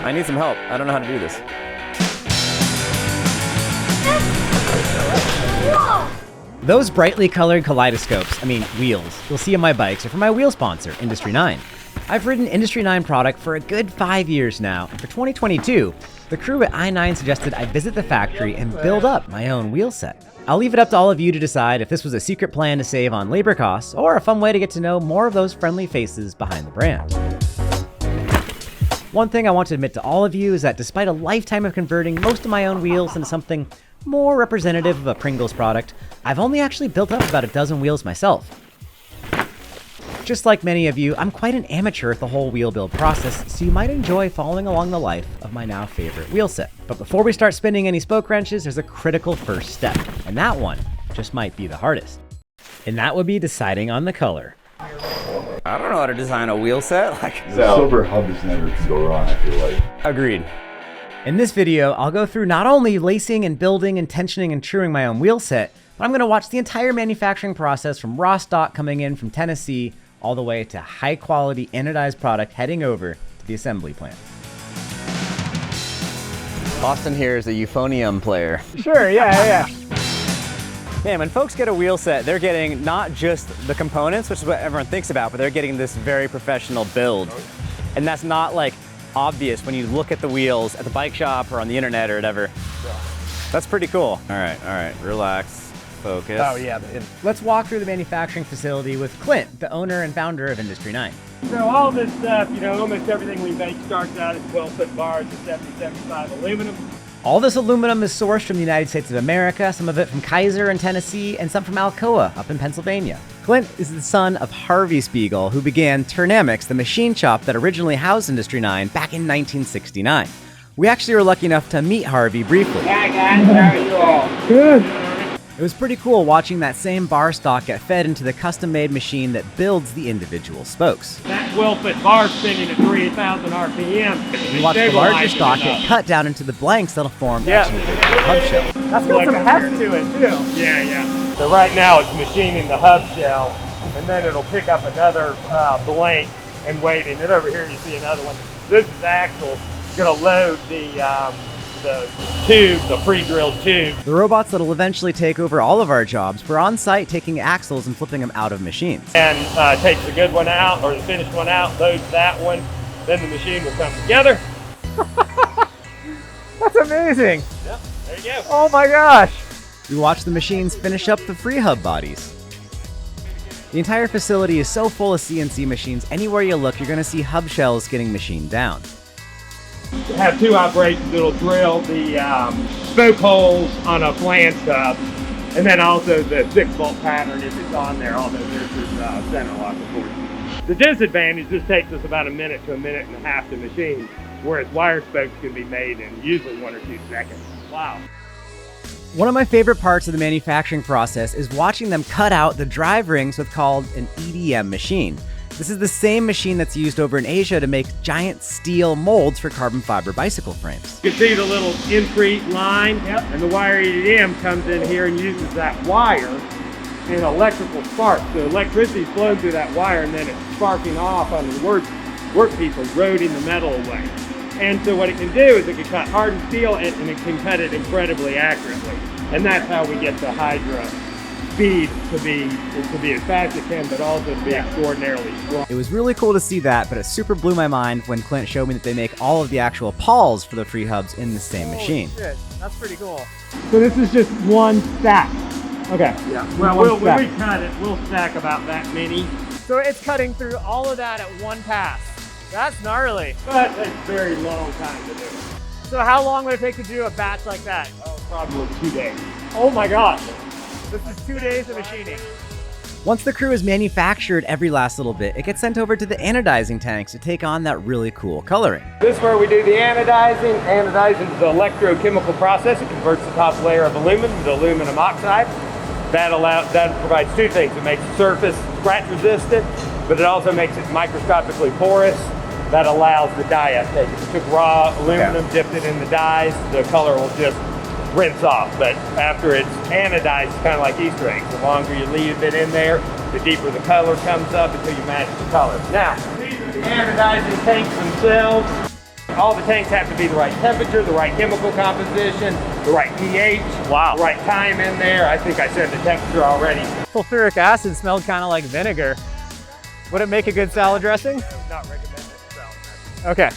I need some help. I don't know how to do this. Those brightly colored kaleidoscopes, wheels, you'll see on my bikes are from my wheel sponsor, Industry 9. I've ridden Industry 9 product for a good 5 years now, and for 2022, the crew at i9 suggested I visit the factory and build up my own wheel set. I'll leave it up to all of you to decide if this was a secret plan to save on labor costs or a fun way to get to know more of those friendly faces behind the brand. One thing I want to admit to all of you is that despite a lifetime of converting most of my own wheels into something more representative of a Pringles product, I've only actually built up about a dozen wheels myself. Just like many of you, I'm quite an amateur at the whole wheel build process, so you might enjoy following along the life of my now favorite wheel set. But before we start spinning any spoke wrenches, there's a critical first step, and that one just might be the hardest. And that would be deciding on the color. I don't know how to design a wheel set. The silver hub is never to go wrong, I feel like. Agreed. In this video, I'll go through not only lacing and building and tensioning and truing my own wheel set, but I'm going to watch the entire manufacturing process from raw stock coming in from Tennessee all the way to high quality anodized product heading over to the assembly plant. Austin here is a euphonium player. Sure, yeah. Man, when folks get a wheel set, they're getting not just the components, which is what everyone thinks about, but they're getting this very professional build. And that's not like obvious when you look at the wheels at the bike shop or on the internet or whatever. That's pretty cool. All right, relax. Focus. Oh yeah. Let's walk through the manufacturing facility with Clint, the owner and founder of Industry 9. So all this stuff, almost everything we make starts out as 12-foot bars of 70-75 aluminum. All this aluminum is sourced from the United States of America, some of it from Kaiser in Tennessee, and some from Alcoa up in Pennsylvania. Clint is the son of Harvey Spiegel, who began Turnamics, the machine shop that originally housed Industry 9 back in 1969. We actually were lucky enough to meet Harvey briefly. Hi guys, how are you all? Good. It was pretty cool watching that same bar stock get fed into the custom-made machine that builds the individual spokes. That 12-foot bar spinning at 3,000 RPM. We watched the larger stock get cut down into the blanks that'll form the hub shell. That's got some heft to it too. Yeah. So right now it's machining the hub shell, and then it'll pick up another blank and waiting. And over here you see another one. This is actual. Gonna load the tube, the pre-drilled tube. The robots that'll eventually take over all of our jobs were on site taking axles and flipping them out of machines. And takes the good one out, or the finished one out, loads that one, then the machine will come together. That's amazing! Yep, there you go. Oh my gosh! We watch the machines finish up the free hub bodies. The entire facility is so full of CNC machines, anywhere you look, you're gonna see hub shells getting machined down. Have two operations. It'll drill the spoke holes on a flange hub, and then also the 6-volt pattern if it's on there, although this is center lock, of course. The disadvantage, this takes us about a minute to a minute and a half to machine, whereas wire spokes can be made in usually 1 or 2 seconds. Wow. One of my favorite parts of the manufacturing process is watching them cut out the drive rings with called an EDM machine. This is the same machine that's used over in Asia to make giant steel molds for carbon fiber bicycle frames. You can see the little increte line, and the wire EDM comes in here and uses that wire in electrical spark. So electricity is flowing through that wire, and then it's sparking off on the workpiece, eroding the metal away. And so what it can do is it can cut hardened steel, and it can cut it incredibly accurately. And that's how we get the Hydra speed to be as fast as it can, but also to be extraordinarily strong. It was really cool to see that, but it super blew my mind when Clint showed me that they make all of the actual pawls for the free hubs in the same machine. Shit, that's pretty cool. So this is just one stack. Okay. Yeah. Well, when we cut it, we'll stack about that many. So it's cutting through all of that at one pass. That's gnarly. But it's a very long time to do it. So how long would it take to do a batch like that? Oh, probably 2 days. Oh my gosh. This is 2 days of machining. Once the crew has manufactured every last little bit, it gets sent over to the anodizing tanks to take on that really cool coloring. This is where we do the anodizing. Anodizing is an electrochemical process. It converts the top layer of aluminum to aluminum oxide. That provides two things. It makes the surface scratch resistant, but it also makes it microscopically porous. That allows the dye uptake. If you took raw aluminum, dipped it in the dyes, the color will just rinse off. But after it's anodized, it's kind of like Easter eggs. The longer you leave it in there, the deeper the color comes up until you match the color. Now, these are the anodizing tanks themselves. all the tanks have to be the right temperature, the right chemical composition, the right pH, Wow. the right time in there. I think I said the temperature already. Sulfuric acid smelled kind of like vinegar. Would it make a good salad dressing? Not recommended salad dressing. Okay.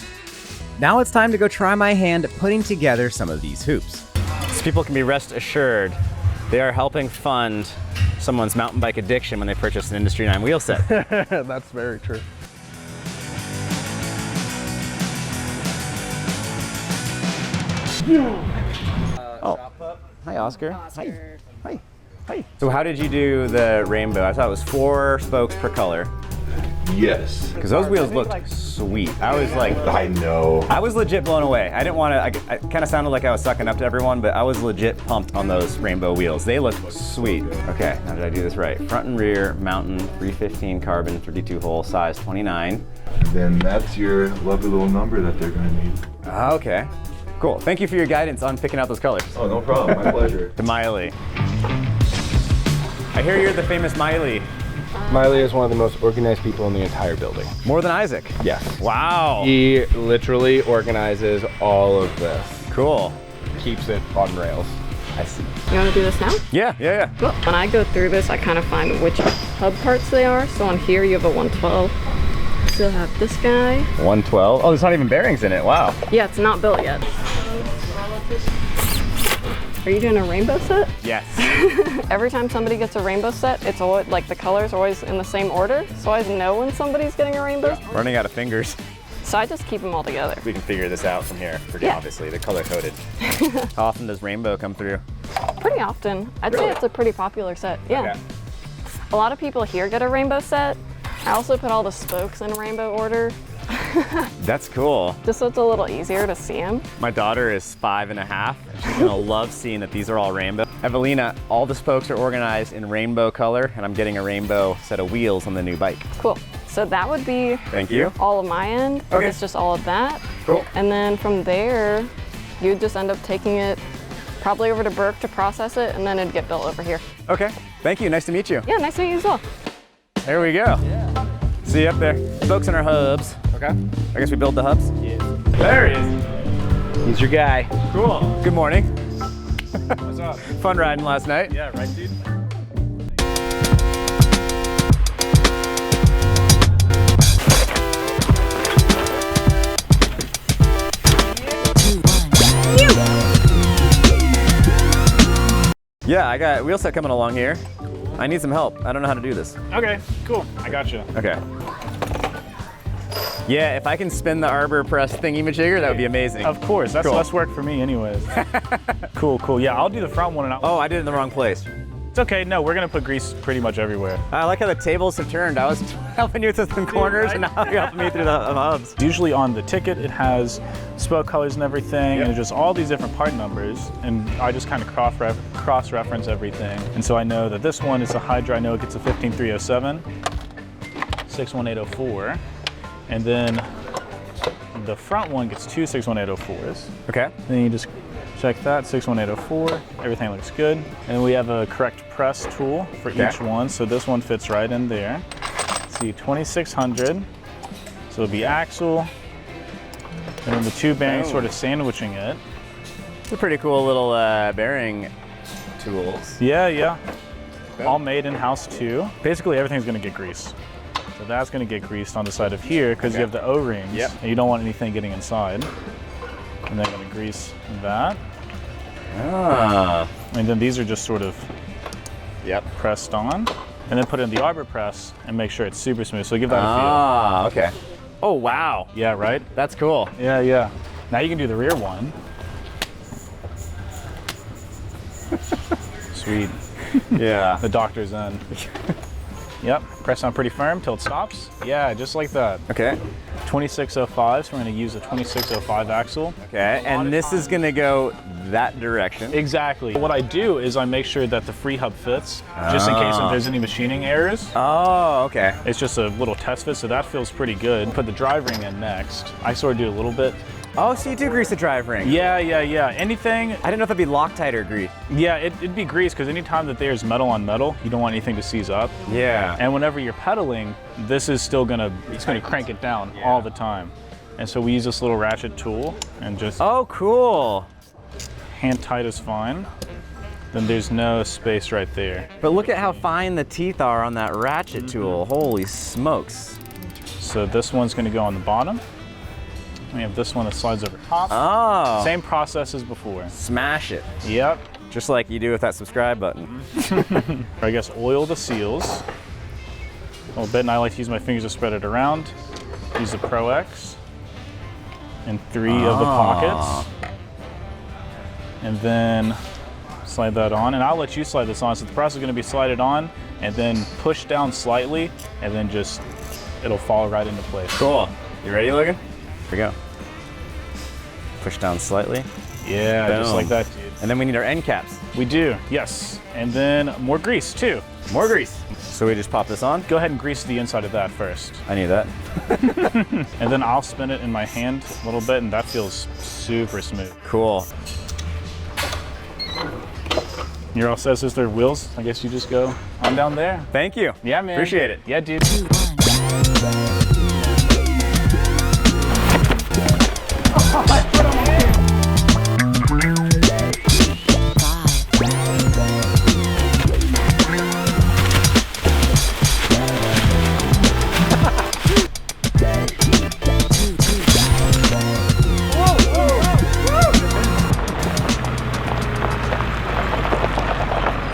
Now it's time to go try my hand at putting together some of these hoops. So people can be rest assured they are helping fund someone's mountain bike addiction when they purchase an Industry 9 wheel set. That's very true. Hi, Oscar. Hi. Hi. Hi. So how did you do the rainbow? I thought it was 4 spokes per color. Yes. Because those wheels looked sweet. I was like, I know. I was legit blown away. I didn't want to, I kind of sounded like I was sucking up to everyone, but I was legit pumped on those rainbow wheels. They look sweet. Okay, now did I do this right? Front and rear, mountain, 315 carbon, 32 hole, size 29. Then that's your lovely little number that they're gonna need. Okay, cool. Thank you for your guidance on picking out those colors. Oh, no problem. My pleasure. To Miley. I hear you're the famous Miley. Miley is one of the most organized people in the entire building. More than Isaac. Yes. Wow. He literally organizes all of this. Cool. Keeps it on rails. I see. You want to do this now? Yeah. Well, when I go through this, I kind of find which hub parts they are. So on here, you have a 112. Still have this guy. 112. Oh, there's not even bearings in it. Wow. Yeah, it's not built yet. Are you doing a rainbow set? Yes. Every time somebody gets a rainbow set, it's always like the colors are always in the same order. So I always know when somebody's getting a rainbow. Running out of fingers. So I just keep them all together. We can figure this out from here. Pretty Yeah. obviously, they're color coded. How often does rainbow come through? Pretty often. I'd say it's a pretty popular set. Yeah. Okay. A lot of people here get a rainbow set. I also put all the spokes in rainbow order, That's cool. just so it's a little easier to see them. My daughter is 5.5, and she's gonna love seeing that these are all rainbow. Evelina, all the spokes are organized in rainbow color, and I'm getting a rainbow set of wheels on the new bike. Cool. So that would be Thank you. all of my end. Okay. It's just all of that. Cool. And then from there, you'd just end up taking it probably over to Burke to process it, and then it'd get built over here. Okay, thank you, nice to meet you. Yeah, nice to meet you as well. There we go. See you up there. Spokes in our hubs. Okay. I guess we build the hubs? Yeah. There he is. He's your guy. Cool. Good morning. What's up? Fun riding last night. Yeah, right, dude? Yeah, I got wheel set coming along here. I need some help. I don't know how to do this. Okay, cool. I got you. Okay. Yeah, if I can spin the arbor press thingy-majigger, that would be amazing. Of course, that's Cool. less work for me anyways. Cool. Yeah, I'll do the front one and Oh, I did it in the wrong place. it's okay. No, we're gonna put grease pretty much everywhere. I like how the tables have turned. I was helping you with some corners, and now you're helping me through the hubs. Usually on the ticket, it has spoke colors and everything, and it's just all these different part numbers, and I just kind of cross-reference everything. And so I know that this one is a Hydra. I know it gets a 15307, 61804, and then the front one gets two 61804s. Okay. Then you just check that, 61804, everything looks good. And then we have a correct press tool for each one, so this one fits right in there. See, 2600, so it'll be axle, and then the two bearings sort of sandwiching it. It's a pretty cool little bearing tools. Yeah. All made in-house too. Basically everything's gonna get greased. So that's gonna get greased on the side of here because you have the O-rings, and you don't want anything getting inside. And then I'm gonna grease that. Ah. And then these are just sort of pressed on. And then put it in the arbor press and make sure it's super smooth. So give that a Ah, okay. Oh, wow. feel. Yeah, right? That's cool. Yeah. Now you can do the rear one. Sweet. Yeah. The doctor's in. Yep, press on pretty firm till it stops. Yeah, just like that. Okay. 2605, so we're gonna use a 2605 axle. Okay, and this is gonna go that direction. Exactly. What I do is I make sure that the free hub fits, just in case if there's any machining errors. Oh, okay. It's just a little test fit, so that feels pretty good. Put the drive ring in next. I sort of do a little bit. Oh, so you do grease the drive ring. Yeah. Anything, I didn't know if it'd be Loctite or grease. yeah, it'd be grease, because anytime that there's metal on metal, you don't want anything to seize up. Yeah. And whenever you're pedaling, this is still gonna crank it down all the time. And so we use this little ratchet tool and just Oh, cool. hand tight is fine. Then there's no space right there. But look at how fine the teeth are on that ratchet tool. Holy smokes. So this one's gonna go on the bottom. We have this one that slides over top. Oh. Same process as before. Smash it. Yep. Just like you do with that subscribe button. I guess oil the seals a little bit, and I like to use my fingers to spread it around. Use the Pro X in 3 of the pockets. And then slide that on, and I'll let you slide this on. So the process is gonna be slide it on, and then push down slightly, and then just, it'll fall right into place. Cool. You ready, Logan? Here we go. Push down slightly. Yeah, just Boom. like that, dude. And then we need our end caps. We do, yes. And then more grease too. More grease. So we just pop this on? Go ahead and grease the inside of that first. I knew that. And then I'll spin it in my hand a little bit, and that feels super smooth. Cool. You're all set, sister. Wheels, I guess you just go on down there. Thank you. Yeah, man. Appreciate it. Yeah, dude.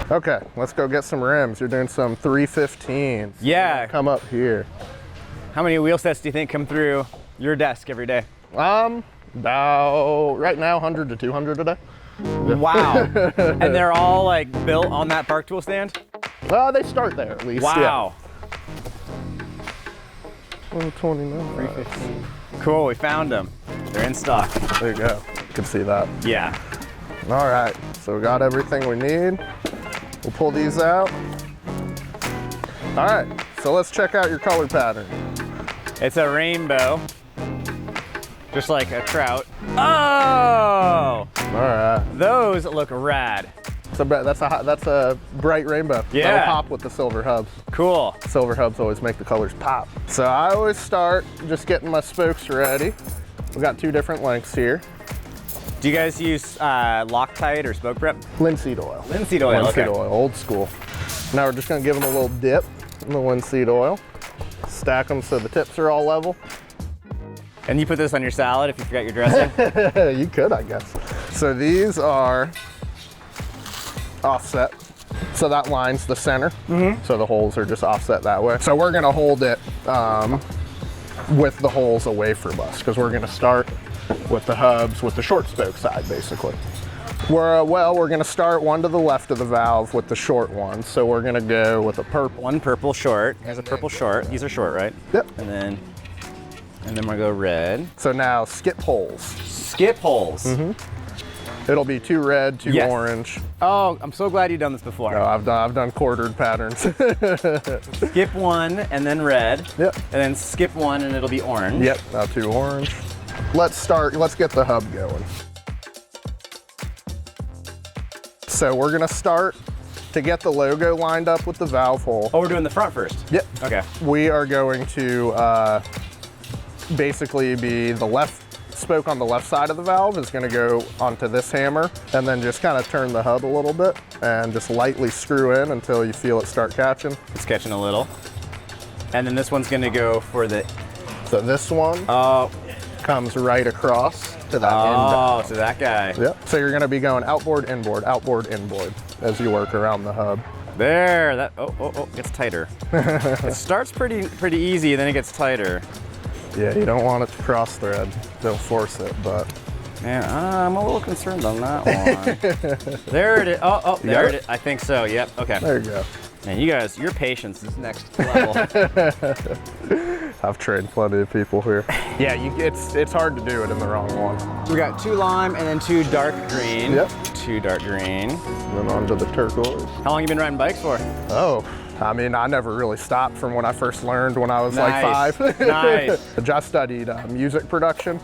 Okay, let's go get some rims. You're doing some 315s. Yeah. Come up here. How many wheel sets do you think come through your desk every day? About right now 100 to 200 a day. Wow. And they're all like built on that park tool stand? They start there at least. Wow. Yeah. 129. 315. Cool, we found them. They're in stock. There you go. You can see that. Yeah. All right, so we got everything we need. We'll pull these out. All right, so let's check out your color pattern. It's a rainbow, just like a trout. Oh! All right. Those look rad. So that's a bright rainbow. Yeah. That'll pop with the silver hubs. Cool. Silver hubs always make the colors pop. So I always start just getting my spokes ready. We got 2 different lengths here. Do you guys use Loctite or spoke prep? Linseed oil. Linseed oil, Linseed okay. oil, old school. Now we're just gonna give them a little dip in the linseed oil. Stack them so the tips are all level. And you put this on your salad if you forgot your dressing? You could, I guess. So these are offset. So that lines the center. So the holes are just offset that way. So we're gonna hold it with the holes away from us because we're gonna start with the hubs with the short spoke side basically. We're gonna start one to the left of the valve with the short one. So we're gonna go with a purple. One purple short. Here's a purple short. These are short, right? Yep. And then we're gonna go red. So now skip holes. Skip holes. It'll be 2 red, 2 Yes. orange. Oh, I'm so glad you've done this before. No, I've done quartered patterns. Skip one and then red. Yep. And then skip one and it'll be orange. Yep, now 2 orange. Let's get the hub going. So we're gonna start to get the logo lined up with the valve hole. Oh, we're doing the front first? Yep. Okay. We are going to basically be the left spoke on the left side of the valve is gonna go onto this hammer and then just kind of turn the hub a little bit and just lightly screw in until you feel it start catching. It's catching a little. And then this one's gonna go for the... So this one comes right across to that end. Oh, to that guy. Yep. So you're gonna be going outboard, inboard as you work around the hub. There, that, it gets tighter. It starts pretty easy, then it gets tighter. Yeah, you don't want it to cross thread. Don't force it, but. Yeah, I'm a little concerned on that one. There it is. Oh, there it is. I think so. Yep. Okay. There you go. Man, you guys, your patience is next level. I've trained plenty of people here. Yeah, it's hard to do it in the wrong one. We got 2 lime and then 2 dark green. Yep. 2 dark green. Then on to the turquoise. How long you been riding bikes for? Oh, I mean, I never really stopped from when I first learned when I was Nice. like 5. Nice. I just studied music production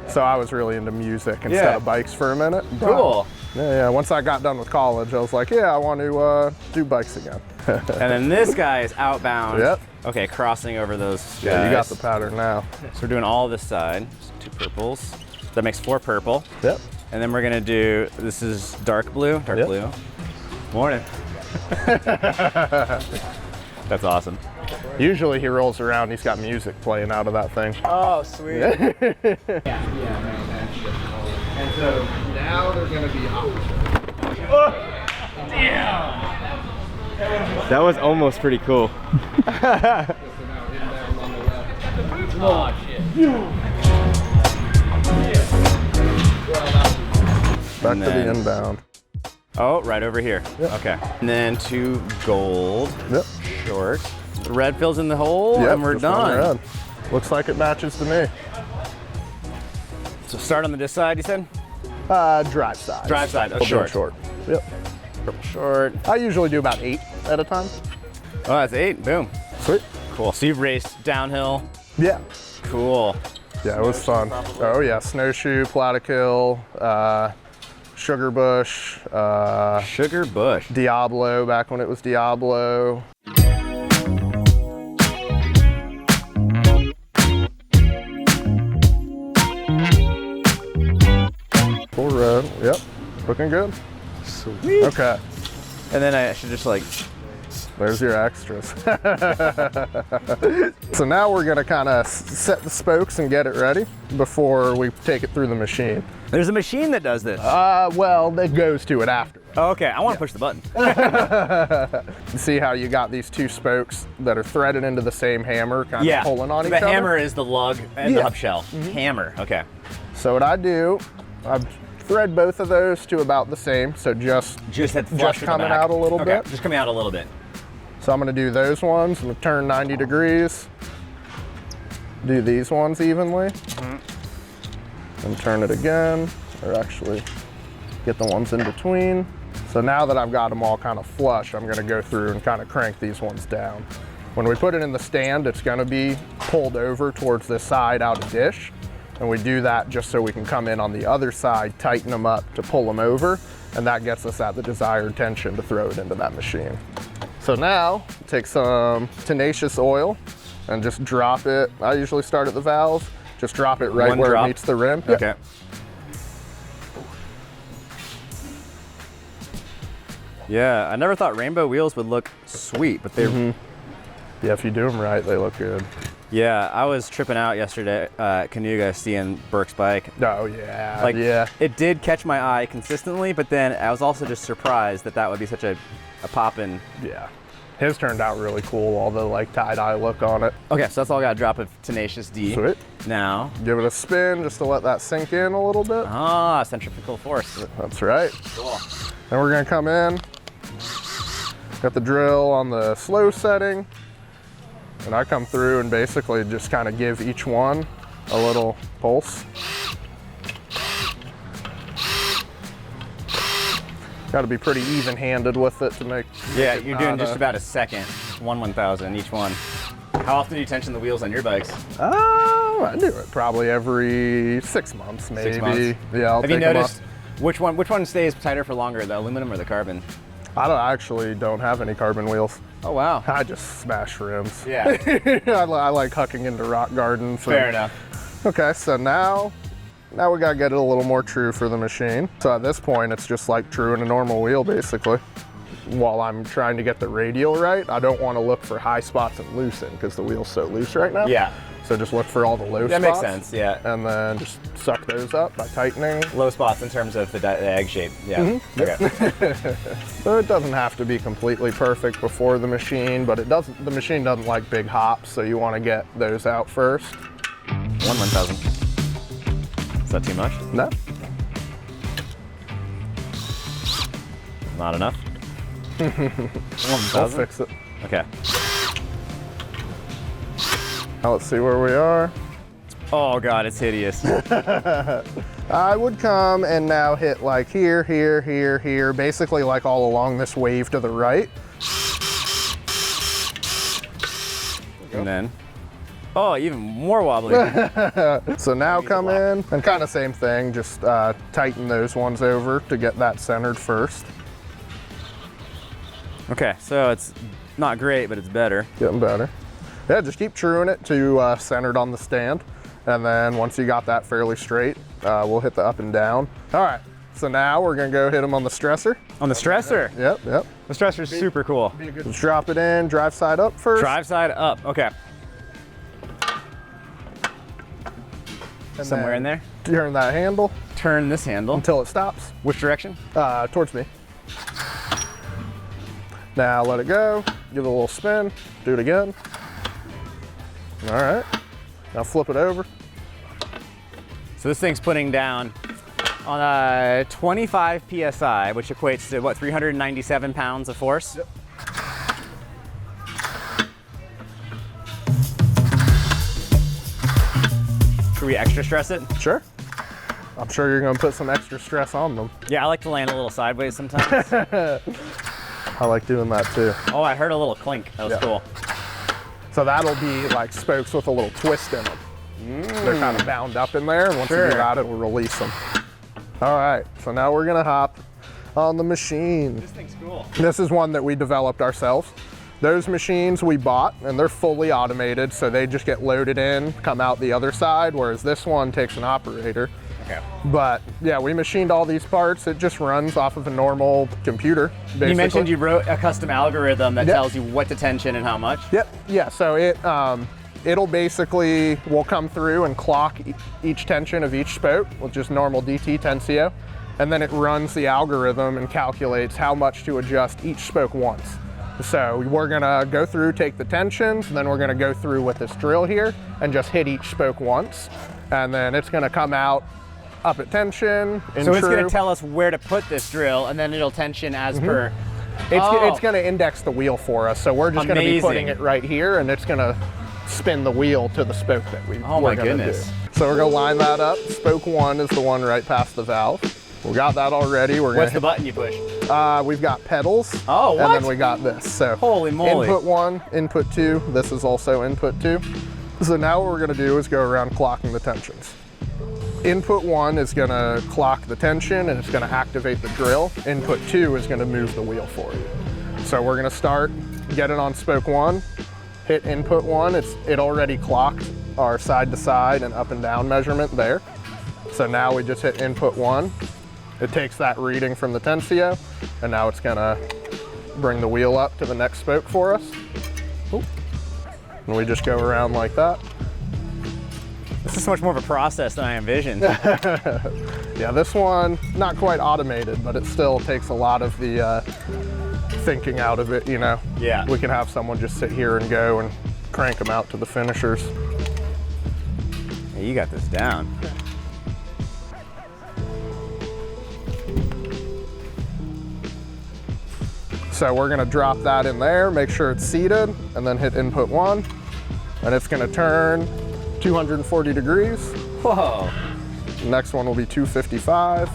So I was really into music instead of bikes for a minute. Cool. Yeah. Once I got done with college, I was like, yeah, I want to do bikes again. And then this guy is outbound. Yep. Okay, crossing over those guys. Yeah, you got the pattern now. So we're doing all this side. Just 2 purples. That makes 4 purple. Yep. And then we're gonna do, this is dark blue. Dark blue. Morning. That's awesome. Usually he rolls around, he's got music playing out of that thing. Oh, sweet. And so now they're gonna be opposite. That was almost pretty cool. Back to the inbound. Oh, right over here. Yep. Okay. And then 2 gold. Yep. Short. The red fills in the hole, Yep, and we're just one done. red. Looks like it matches to me. So start on this side, you said? Drive side. Drive side. Oh, We'll do short. it short. Yep. Purple short. I usually do about 8 at a time. Oh, that's 8. Boom. Sweet. Cool. So you've raced downhill. Yeah. Cool. Yeah, it was fun. Oh yeah, snowshoe, Platikill, Sugar Bush, Sugar Bush. Diablo, back when it was Diablo. Full row, yep, looking good. Sweet. Okay, And then I should just like, there's your extras. So now we're gonna kind of set the spokes and get it ready before we take it through the machine. there's a machine that does this. Well, it goes to it after. Oh, okay, I want to push the button. You see how you got these 2 spokes that are threaded into the same hammer, kind of pulling on each other? The hammer is the lug and the Yeah. hub shell. Hammer, okay. So what I do, I thread both of those to about the same, so just Just coming out a little bit. Just coming out a little bit. So I'm gonna do those ones, I'm gonna turn 90 degrees, do these ones evenly, and turn it again, or actually get the ones in between. So now that I've got them all kind of flush, I'm gonna go through and kind of crank these ones down. When we put it in the stand, it's gonna be pulled over towards this side out of dish. And we do that just so we can come in on the other side, tighten them up to pull them over, and that gets us at the desired tension to throw it into that machine. So now, take some tenacious oil and just drop it. I usually start at the valve, just drop it right where it meets the rim. Okay. Yep. Yeah, I never thought rainbow wheels would look sweet, but they're, Yeah, if you do them right, they look good. yeah, I was tripping out yesterday at Canoga seeing Burke's bike. Oh yeah, Like, yeah. it did catch my eye consistently, but then I was also just surprised that that would be such a poppin'. Yeah. His turned out really cool, all the like tie-dye look on it. Okay, so that's all I got, a drop of Tenacious D. Sweet. Now, Give it a spin just to let that sink in a little bit. centrifugal force. That's right. Cool. Then we're gonna come in, got the drill on the slow setting, and I come through and basically just kind of give each one a little pulse. Got to be pretty even-handed with it to make. Yeah, it you're doing not, just about a second, 1/1000 each one. How often do you tension the wheels on your bikes? I do it probably every 6 months, maybe. 6 months? Yeah, I'll Have you take 'em noticed which one stays tighter for longer, the aluminum or the carbon? I actually don't have any carbon wheels. Oh wow. I just smash rims. Yeah. I like hucking into rock gardens. Fair enough. Okay, so now we gotta get it a little more true for the machine. So at this point, it's just like true in a normal wheel, basically. While I'm trying to get the radial right, I don't want to look for high spots and loosen because the wheel's so loose right now. Yeah. So just look for all the low spots. That makes sense, yeah. And then just suck those up by tightening. Low spots in terms of the egg shape, yeah. Okay. So it doesn't have to be completely perfect before the machine, but the machine doesn't like big hops, so you want to get those out first. 1/1000. Is that too much? No. Not enough? I'll 1/1000? fix it. Okay. Now let's see where we are. Oh God, it's hideous. I would come and now hit like here, here, here, here, basically like all along this wave to the right. And then Oh, even more wobbly. So now come in and kind of same thing, just tighten those ones over to get that centered first. Okay, so it's not great, but it's better. Getting better. Yeah, just keep truing it to centered on the stand. And then once you got that fairly straight, we'll hit the up and down. All right, so now we're gonna go hit them on the stressor. On the stressor? Yep, yep. The stressor is super cool. Just drop it in, drive side up first. Drive side up, okay. And somewhere in there. Turn that handle. Turn this handle. Until it stops. Which direction? Towards me. Now let it go, give it a little spin, do it again. All right, now flip it over. So this thing's putting down on 25 PSI, which equates to what, 397 pounds of force? Yep. Should we extra stress it? Sure. I'm sure you're gonna put some extra stress on them. Yeah, I like to land a little sideways sometimes. I like doing that too. Oh, I heard a little clink. That was cool. So that'll be like spokes with a little twist in them. They're kind of bound up in there, and once you do that, it will release them. All right, so now we're gonna hop on the machine. This thing's cool. This is one that we developed ourselves. Those machines we bought, and they're fully automated, so they just get loaded in, come out the other side, whereas this one takes an operator. Okay. But yeah, we machined all these parts. It just runs off of a normal computer, basically. You mentioned you wrote a custom algorithm that tells you what to tension and how much? Yep, yeah, so it'll basically, will come through and clock each tension of each spoke with just normal DT tensio, and then it runs the algorithm and calculates how much to adjust each spoke once. So we're gonna go through, take the tensions, and then we're gonna go through with this drill here and just hit each spoke once. And then it's gonna come out up at tension, So it's gonna tell us where to put this drill, and then it'll tension as per. It's gonna index the wheel for us. So we're just gonna be putting it right here, and it's gonna spin the wheel to the spoke that we're gonna do. So we're gonna line that up. Spoke 1 is the one right past the valve. We got that already. What's the button you push? We've got pedals. Oh, what? And then we got this. So holy moly. Input 1, input 2. This is also input 2. So now what we're gonna do is go around clocking the tensions. Input 1 is gonna clock the tension and it's gonna activate the drill. Input 2 is gonna move the wheel for you. So we're gonna start, get it on spoke 1, hit input 1. It already clocked our side to side and up and down measurement there. So now we just hit input 1. It takes that reading from the tensio, and now it's gonna bring the wheel up to the next spoke for us. Ooh. And we just go around like that. This is so much more of a process than I envisioned. Yeah, this one, not quite automated, but it still takes a lot of the thinking out of it, you know? Yeah. We can have someone just sit here and go and crank them out to the finishers. Hey, you got this down. So we're gonna drop that in there, make sure it's seated, and then hit input 1. And it's gonna turn 240 degrees. Whoa. The next one will be 255.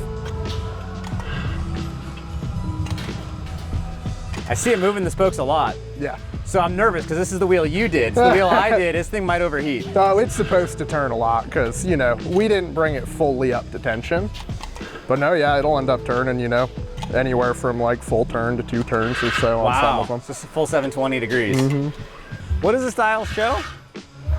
I see it moving the spokes a lot. Yeah. So I'm nervous because this is the wheel you did. So the wheel I did, this thing might overheat. Oh, it's supposed to turn a lot because, you know, we didn't bring it fully up to tension. But no, yeah, it'll end up turning, you know, anywhere from like full turn to 2 turns or so on some of them. So it's a full 720 degrees. What does the style show?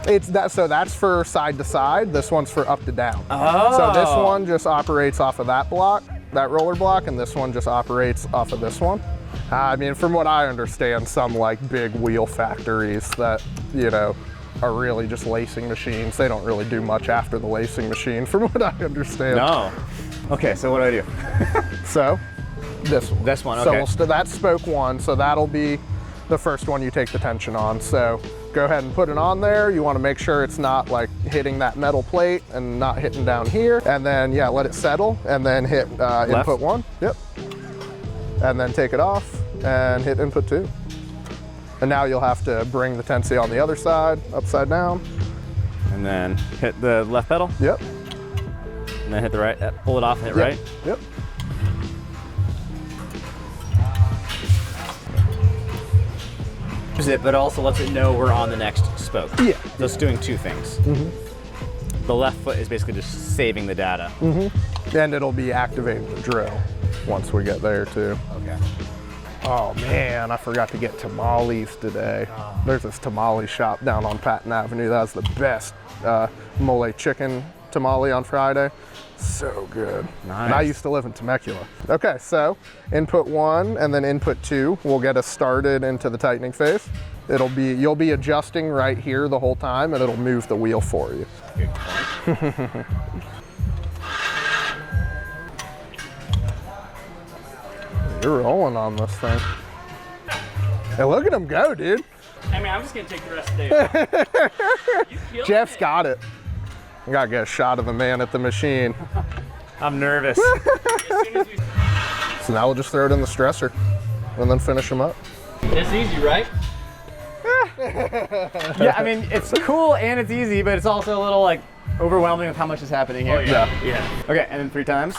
It's that, so that's for side to side. This one's for up to down. Oh. So this one just operates off of that block, that roller block, and this one just operates off of this one. I mean, from what I understand, some like big wheel factories that, you know, are really just lacing machines. They don't really do much after the lacing machine, from what I understand. No. Okay, so what do I do? So, this one. This one, okay. So that's spoke 1, so that'll be the first one you take the tension on. So go ahead and put it on there. You want to make sure it's not like hitting that metal plate and not hitting down here. And then, yeah, let it settle and then hit input 1. Yep. And then take it off and hit input 2. And now you'll have to bring the tensio on the other side, upside down. And then hit the left pedal? Yep. And then hit the right, pull it off and hit right? Yep. Use it, but also lets it know we're on the next spoke. Yeah. So it's doing two things. The left foot is basically just saving the data. And it'll be activating the drill once we get there too. Okay. Oh man, I forgot to get tamales today. There's this tamale shop down on Patton Avenue. That's the best mole chicken tamale on Friday. So good. Nice. And I used to live in Temecula. Okay, so input 1 and then input 2 will get us started into the tightening phase. You'll be adjusting right here the whole time, and it'll move the wheel for you. You're rolling on this thing. Hey, look at him go, dude. I mean, I'm just gonna take the rest of the day. Jeff's got it. I gotta get a shot of the man at the machine. I'm nervous. So now we'll just throw it in the stressor and then finish them up. It's easy, right? Yeah, I mean, it's cool and it's easy, but it's also a little like overwhelming with how much is happening here. Oh, yeah. Okay, and then 3 times.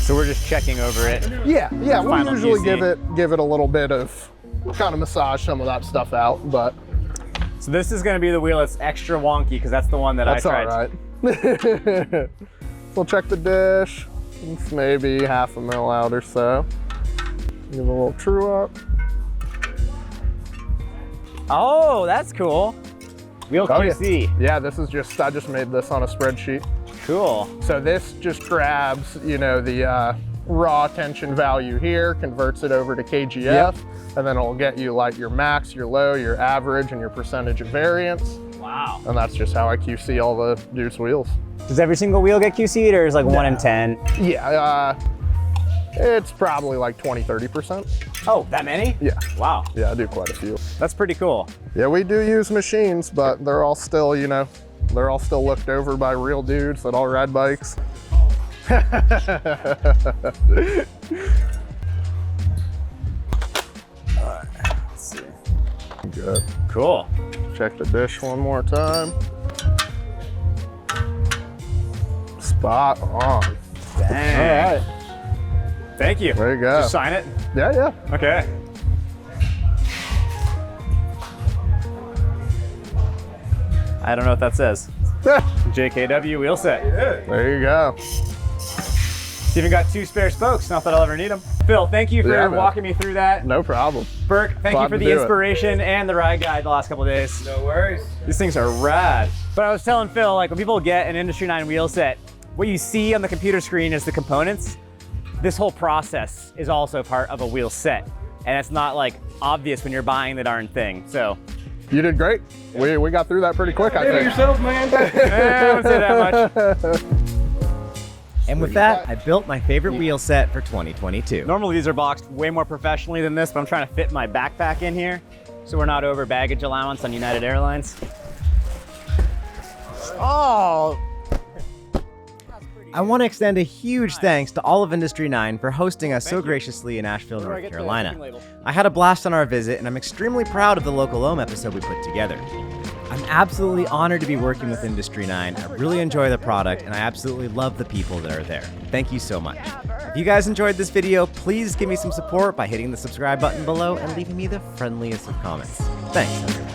So we're just checking over it. Yeah, we Final usually QC. give it a little bit of, kind of massage some of that stuff out, but So this is gonna be the wheel that's extra wonky because that's the one that that's I tried. all right. We'll check the dish. It's maybe half a mil out or so. Give it a little true up. Oh, that's cool. Wheel QC. Yeah, this is just, I just made this on a spreadsheet. Cool. So this just grabs, you know, the raw tension value here, converts it over to KGF, and then it'll get you like your max, your low, your average, and your percentage of variance. Wow. And that's just how I QC all the Deuce wheels. Does every single wheel get QC'd, or is like 1 in 10? Yeah, it's probably like 20–30%. Oh, that many? Yeah. Wow. Yeah, I do quite a few. That's pretty cool. Yeah, we do use machines, but they're all still, you know, they're all still looked over by real dudes that all ride bikes. Let's see. Good. Cool. Check the dish one more time. Spot on. Dang. All right. Thank you. There you go. Just sign it? Yeah. Okay. I don't know what that says. JKW wheel set. There you go. It's even got 2 spare spokes. Not that I'll ever need them. Phil, thank you for walking me through that. No problem. Burke, thank Glad you for to the do it. inspiration and the ride guide the last couple of days. No worries. These things are rad. But I was telling Phil, like when people get an Industry 9 wheel set, what you see on the computer screen is the components. This whole process is also part of a wheel set. And it's not like obvious when you're buying the darn thing. So You did great. We got through that pretty quick, I think. yourself, man. I wouldn't say that much. And with that, I built my favorite wheel set for 2022. Normally these are boxed way more professionally than this, but I'm trying to fit my backpack in here so we're not over baggage allowance on United Airlines. Oh! I want to extend a huge thanks to all of Industry 9 for hosting us so graciously in Asheville, Where do I North get the Carolina. shipping label? I had a blast on our visit, and I'm extremely proud of the Local Ohm episode we put together. I'm absolutely honored to be working with Industry 9. I really enjoy the product, and I absolutely love the people that are there. Thank you so much. If you guys enjoyed this video, please give me some support by hitting the subscribe button below and leaving me the friendliest of comments. Thanks, everyone.